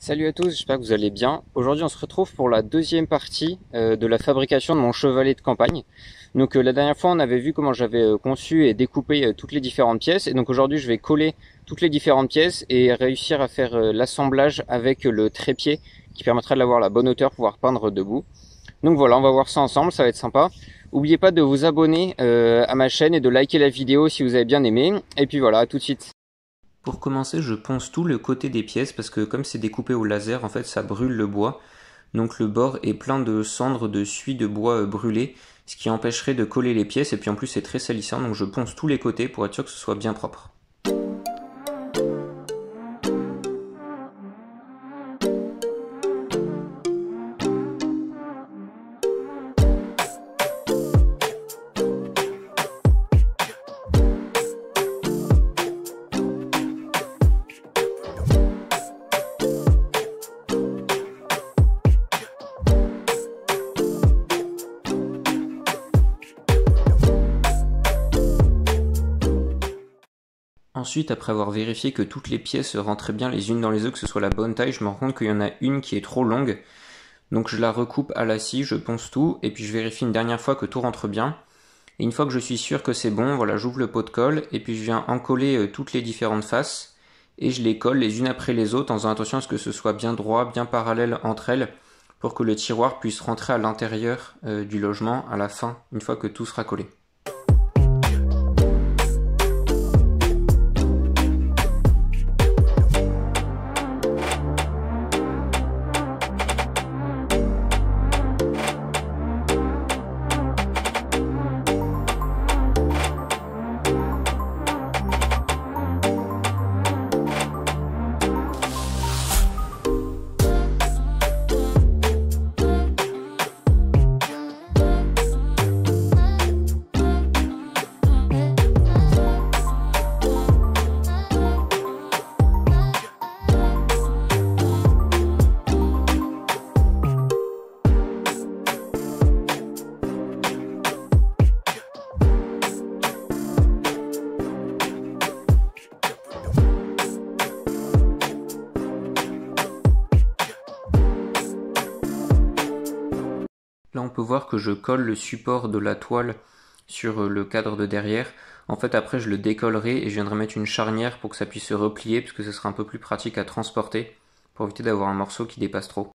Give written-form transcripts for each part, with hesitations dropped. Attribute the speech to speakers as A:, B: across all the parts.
A: Salut à tous, j'espère que vous allez bien. Aujourd'hui on se retrouve pour la deuxième partie de la fabrication de mon chevalet de campagne. Donc la dernière fois on avait vu comment j'avais conçu et découpé toutes les différentes pièces. Et donc aujourd'hui je vais coller toutes les différentes pièces et réussir à faire l'assemblage avec le trépied qui permettra de l'avoir à la bonne hauteur pour pouvoir peindre debout. Donc voilà, on va voir ça ensemble, ça va être sympa. N'oubliez pas de vous abonner à ma chaîne et de liker la vidéo si vous avez bien aimé. Et puis voilà, à tout de suite.
B: Pour commencer, je ponce tout le côté des pièces parce que comme c'est découpé au laser, en fait ça brûle le bois. Donc le bord est plein de cendres, de suie de bois brûlé, ce qui empêcherait de coller les pièces. Et puis en plus c'est très salissant, donc je ponce tous les côtés pour être sûr que ce soit bien propre. Ensuite, après avoir vérifié que toutes les pièces rentraient bien les unes dans les autres, que ce soit la bonne taille, je me rends compte qu'il y en a une qui est trop longue. Donc je la recoupe à la scie, je ponce tout, et puis je vérifie une dernière fois que tout rentre bien. Et une fois que je suis sûr que c'est bon, voilà, j'ouvre le pot de colle, et puis je viens encoller toutes les différentes faces, et je les colle les unes après les autres en faisant attention à ce que ce soit bien droit, bien parallèle entre elles, pour que le tiroir puisse rentrer à l'intérieur du logement à la fin, une fois que tout sera collé. Là, on peut voir que je colle le support de la toile sur le cadre de derrière. En fait, après, je le décollerai et je viendrai mettre une charnière pour que ça puisse se replier, parce que ce sera un peu plus pratique à transporter, pour éviter d'avoir un morceau qui dépasse trop.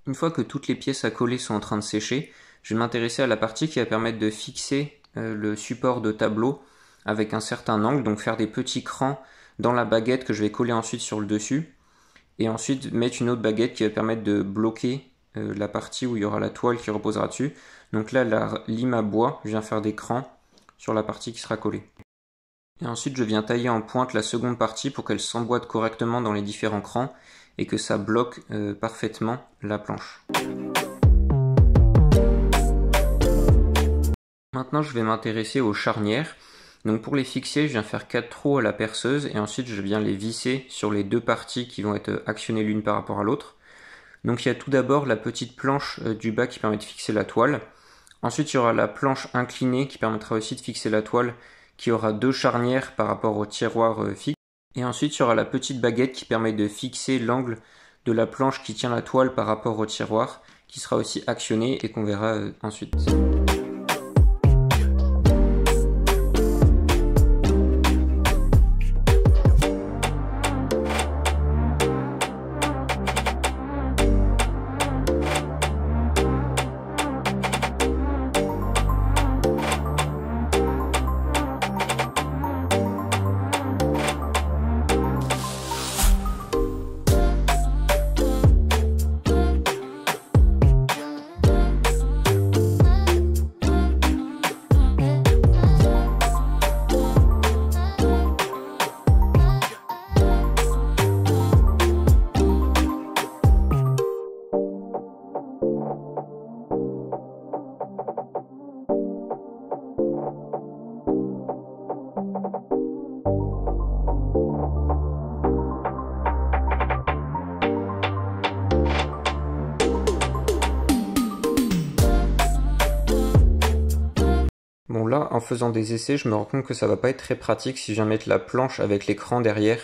B: Une fois que toutes les pièces à coller sont en train de sécher, je vais m'intéresser à la partie qui va permettre de fixer le support de tableau avec un certain angle, donc faire des petits crans dans la baguette que je vais coller ensuite sur le dessus, et ensuite mettre une autre baguette qui va permettre de bloquer la partie où il y aura la toile qui reposera dessus. Donc là, la lime à bois, je viens faire des crans sur la partie qui sera collée. Et ensuite, je viens tailler en pointe la seconde partie pour qu'elle s'emboîte correctement dans les différents crans et que ça bloque parfaitement la planche. Maintenant, je vais m'intéresser aux charnières. Donc pour les fixer, je viens faire 4 trous à la perceuse et ensuite je viens les visser sur les deux parties qui vont être actionnées l'une par rapport à l'autre. Donc il y a tout d'abord la petite planche du bas qui permet de fixer la toile. Ensuite il y aura la planche inclinée qui permettra aussi de fixer la toile, qui aura deux charnières par rapport au tiroir fixe. Et ensuite il y aura la petite baguette qui permet de fixer l'angle de la planche qui tient la toile par rapport au tiroir, qui sera aussi actionnée et qu'on verra ensuite. Bon là, en faisant des essais, je me rends compte que ça va pas être très pratique si je viens mettre la planche avec l'écran derrière,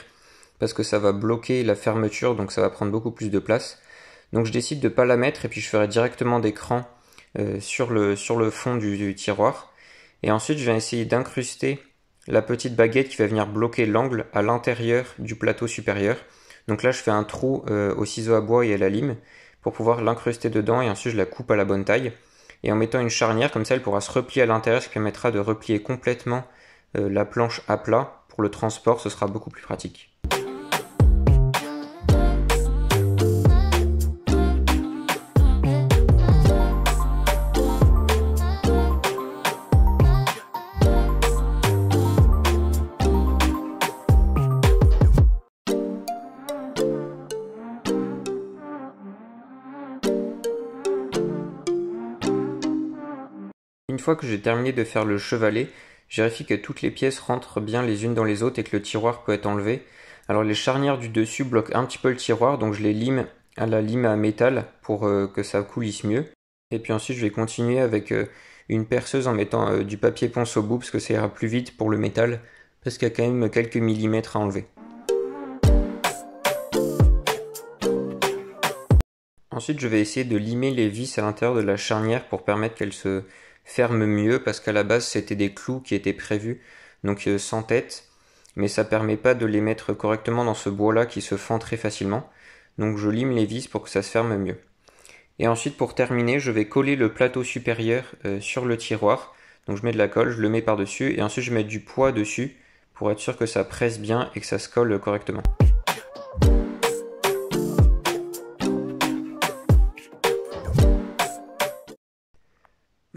B: parce que ça va bloquer la fermeture, donc ça va prendre beaucoup plus de place. Donc je décide de ne pas la mettre et puis je ferai directement des crans sur le fond du tiroir. Et ensuite je vais essayer d'incruster la petite baguette qui va venir bloquer l'angle à l'intérieur du plateau supérieur. Donc là je fais un trou au ciseau à bois et à la lime pour pouvoir l'incruster dedans et ensuite je la coupe à la bonne taille. Et en mettant une charnière, comme ça elle pourra se replier à l'intérieur, ce qui permettra de replier complètement la planche à plat. Pour le transport, ce sera beaucoup plus pratique. Une fois que j'ai terminé de faire le chevalet, je vérifie que toutes les pièces rentrent bien les unes dans les autres et que le tiroir peut être enlevé. Alors les charnières du dessus bloquent un petit peu le tiroir, donc je les lime à la lime à métal pour que ça coulisse mieux. Et puis ensuite je vais continuer avec une perceuse en mettant du papier ponce au bout parce que ça ira plus vite pour le métal, parce qu'il y a quand même quelques millimètres à enlever. Ensuite je vais essayer de limer les vis à l'intérieur de la charnière pour permettre qu'elle se ferme mieux, parce qu'à la base c'était des clous qui étaient prévus, donc sans tête, mais ça permet pas de les mettre correctement dans ce bois là qui se fend très facilement, donc je lime les vis pour que ça se ferme mieux. Et ensuite pour terminer je vais coller le plateau supérieur sur le tiroir, donc je mets de la colle, je le mets par dessus et ensuite je mets du poids dessus pour être sûr que ça presse bien et que ça se colle correctement.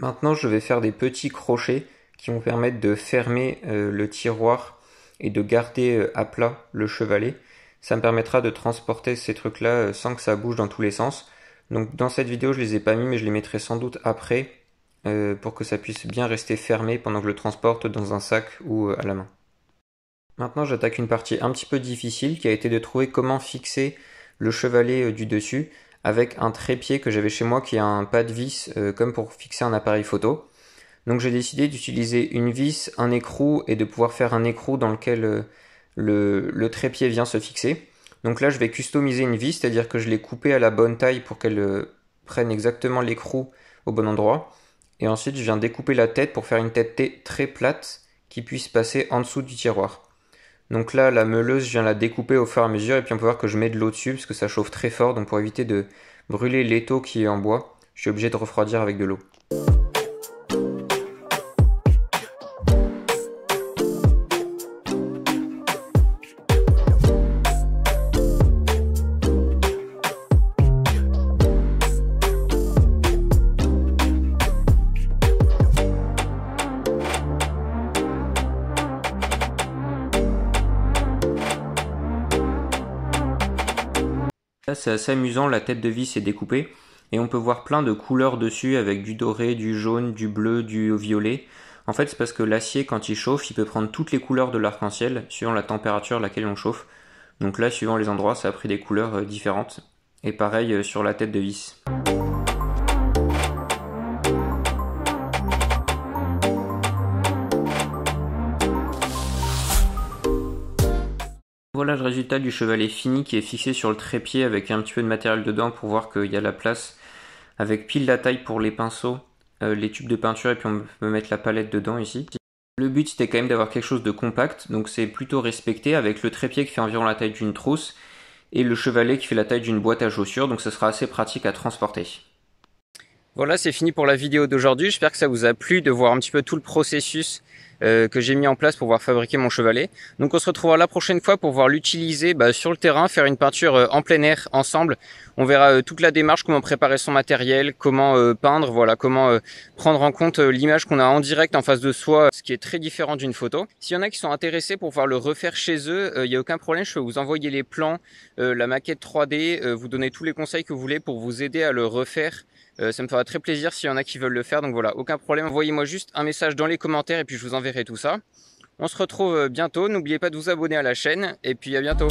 B: Maintenant je vais faire des petits crochets qui vont permettre de fermer le tiroir et de garder à plat le chevalet. Ça me permettra de transporter ces trucs là sans que ça bouge dans tous les sens. Donc dans cette vidéo je les ai pas mis, mais je les mettrai sans doute après pour que ça puisse bien rester fermé pendant que je le transporte dans un sac ou à la main. Maintenant j'attaque une partie un petit peu difficile qui a été de trouver comment fixer le chevalet du dessus avec un trépied que j'avais chez moi qui a un pas de vis comme pour fixer un appareil photo. Donc j'ai décidé d'utiliser une vis, un écrou et de pouvoir faire un écrou dans lequel le trépied vient se fixer. Donc là je vais customiser une vis, c'est-à-dire que je l'ai coupée à la bonne taille pour qu'elle prenne exactement l'écrou au bon endroit. Et ensuite je viens découper la tête pour faire une tête très plate qui puisse passer en dessous du tiroir. Donc là, la meuleuse, je viens la découper au fur et à mesure et puis on peut voir que je mets de l'eau dessus parce que ça chauffe très fort. Donc pour éviter de brûler l'étau qui est en bois, je suis obligé de refroidir avec de l'eau. Là c'est assez amusant, la tête de vis est découpée et on peut voir plein de couleurs dessus avec du doré, du jaune, du bleu, du violet. En fait c'est parce que l'acier quand il chauffe il peut prendre toutes les couleurs de l'arc-en-ciel suivant la température à laquelle on chauffe. Donc là suivant les endroits ça a pris des couleurs différentes et pareil sur la tête de vis. Voilà le résultat du chevalet fini qui est fixé sur le trépied avec un petit peu de matériel dedans pour voir qu'il y a la place avec pile la taille pour les pinceaux, les tubes de peinture et puis on peut mettre la palette dedans ici. Le but c'était quand même d'avoir quelque chose de compact, donc c'est plutôt respecté avec le trépied qui fait environ la taille d'une trousse et le chevalet qui fait la taille d'une boîte à chaussures, donc ce sera assez pratique à transporter.
A: Voilà, c'est fini pour la vidéo d'aujourd'hui. J'espère que ça vous a plu de voir un petit peu tout le processus que j'ai mis en place pour pouvoir fabriquer mon chevalet. Donc on se retrouvera la prochaine fois pour pouvoir l'utiliser sur le terrain, faire une peinture en plein air ensemble. On verra toute la démarche, comment préparer son matériel, comment peindre, voilà, comment prendre en compte l'image qu'on a en direct en face de soi, ce qui est très différent d'une photo. S'il y en a qui sont intéressés pour pouvoir le refaire chez eux, il n'y a aucun problème, je peux vous envoyer les plans, la maquette 3D, vous donner tous les conseils que vous voulez pour vous aider à le refaire. Ça me fera très plaisir s'il y en a qui veulent le faire, donc voilà, aucun problème. Envoyez-moi juste un message dans les commentaires et puis je vous enverrai tout ça. On se retrouve bientôt, n'oubliez pas de vous abonner à la chaîne et puis à bientôt.